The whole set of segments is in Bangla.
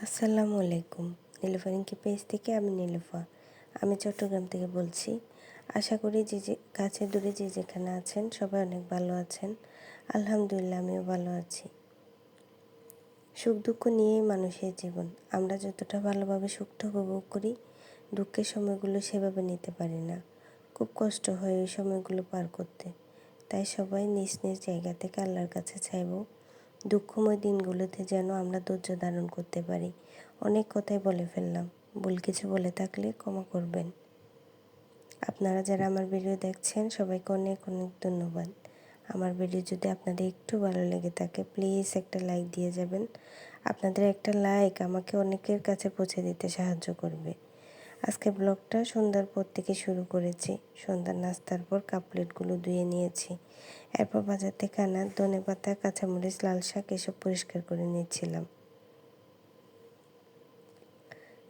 আসসালামু আলাইকুম। নীলুফারিংকি পেজ থেকে আমি নীলুফা। আমি চট্টগ্রাম থেকে বলছি। আশা করি যে কাছে দূরে যে যেখানে আছেন সবাই অনেক ভালো আছেন। আলহামদুলিল্লাহ আমিও ভালো আছি। সুখ দুঃখ নিয়েই মানুষের জীবন। আমরা যতটা ভালোভাবে সুখটা উপভোগ করি, দুঃখের সময়গুলো সেভাবে নিতে পারি না। খুব কষ্ট হয় ওই সময়গুলো পার করতে। তাই সবাই নিজ নিজ জায়গা থেকে আল্লাহর কাছে চাইব দুঃখময় দিনগুলোতে যেন আমরা ধৈর্য ধারণ করতে পারি। অনেক কথাই বলে ফেললাম, ভুল কিছু বলে থাকলে ক্ষমা করবেন। আপনারা যারা আমার ভিডিও দেখছেন সবাইকে অনেক অনেক ধন্যবাদ। আমার ভিডিও যদি আপনাদের একটু ভালো লেগে থাকে প্লিজ একটা লাইক দিয়ে যাবেন। আপনাদের একটা লাইক আমাকে অনেকের কাছে পৌঁছে দিতে সাহায্য করবে। আজকে ব্লগটা সন্ধ্যার পর থেকে শুরু করেছি। সন্ধ্যার নাস্তার পর কাপ প্লেটগুলো ধুয়ে নিয়েছি। এরপর বাজার থেকে আনা ধনেপাতা, কাঁচামরিচ, লাল শাক এসব পরিষ্কার করে নিচ্ছিলাম।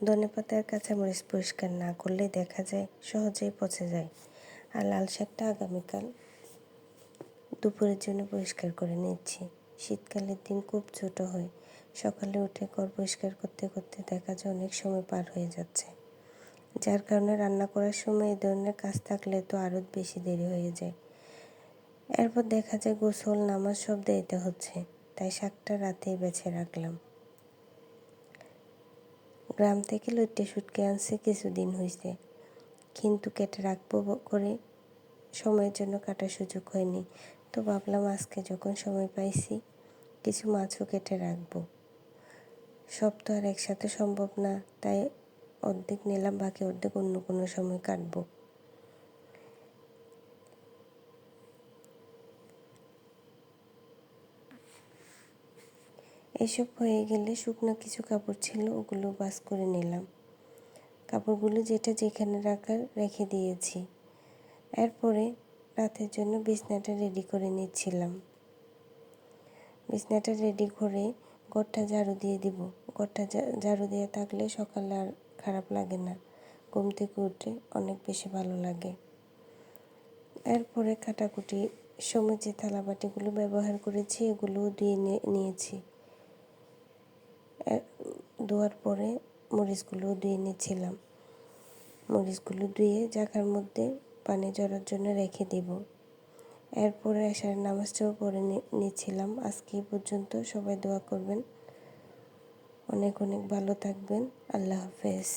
ধনেপাতা আর কাঁচামরিচ পরিষ্কার না করলে দেখা যায় সহজেই পচে যায়। আর লাল শাকটা আগামীকাল দুপুরের জন্য পরিষ্কার করে নিচ্ছি। শীতকালের দিন খুব ছোট হয়। সকালে উঠে ঘর পরিষ্কার করতে করতে দেখা যায় অনেক সময় পার হয়ে যাচ্ছে। যার কারণে রান্না করার সময় এই ধরনের কাজ থাকলে তো আরও বেশি দেরি হয়ে যায়। এরপর দেখা যায় গোসল নামাজ সব দেরিতে হচ্ছে, তাই শাকটা রাতেই বেছে রাখলাম। গ্রাম থেকে লইট্টে শুটকি আনছে কিছুদিন হয়েছে, কিন্তু কেটে রাখবো করে সময়ের জন্য কাটার সুযোগ হয়নি। তো ভাবলাম আজকে যখন সময় পাইছি কিছু মাছও কেটে রাখবো। সব তো আর একসাথে সম্ভব না, তাই অর্ধেক নিলাম, বাকি অর্ধেক অন্য কোনো সময় কাটবো। এসব হয়ে গেলে শুকনো কিছু কাপড় ছিল ওগুলো ভাঁজ করে নিলাম। কাপড়গুলো যেটা যেখানে রাখার রেখে দিয়েছি। এরপরে রাতের জন্য বিছনাটা রেডি করে নিচ্ছিলাম। বিছনাটা রেডি করে ঘরটা ঝাড়ু দিয়ে দিব। ঘরটা ঝাড়ু দিয়ে থাকলে সকালে আর খারাপ লাগে না, ঘুম থেকে উঠে অনেক বেশি ভালো লাগে। এরপরে কাটাকুটি সময় যে থালাবাটিগুলো ব্যবহার করেছি এগুলোও ধুয়ে নিয়েছি। ধোয়ার পরে মরিচগুলোও ধুয়ে নিচ্ছিলাম। মরিচগুলো ধুয়ে জায়গার মধ্যে পানি ঝরার জন্য রেখে দেব। এরপরে এশারের নামাজটাও পড়ে নিচ্ছিলাম। আজকে এই পর্যন্ত, সবাই দোয়া করবেন। অনেক অনেক ভালো থাকবেন। আল্লাহ হাফেজ।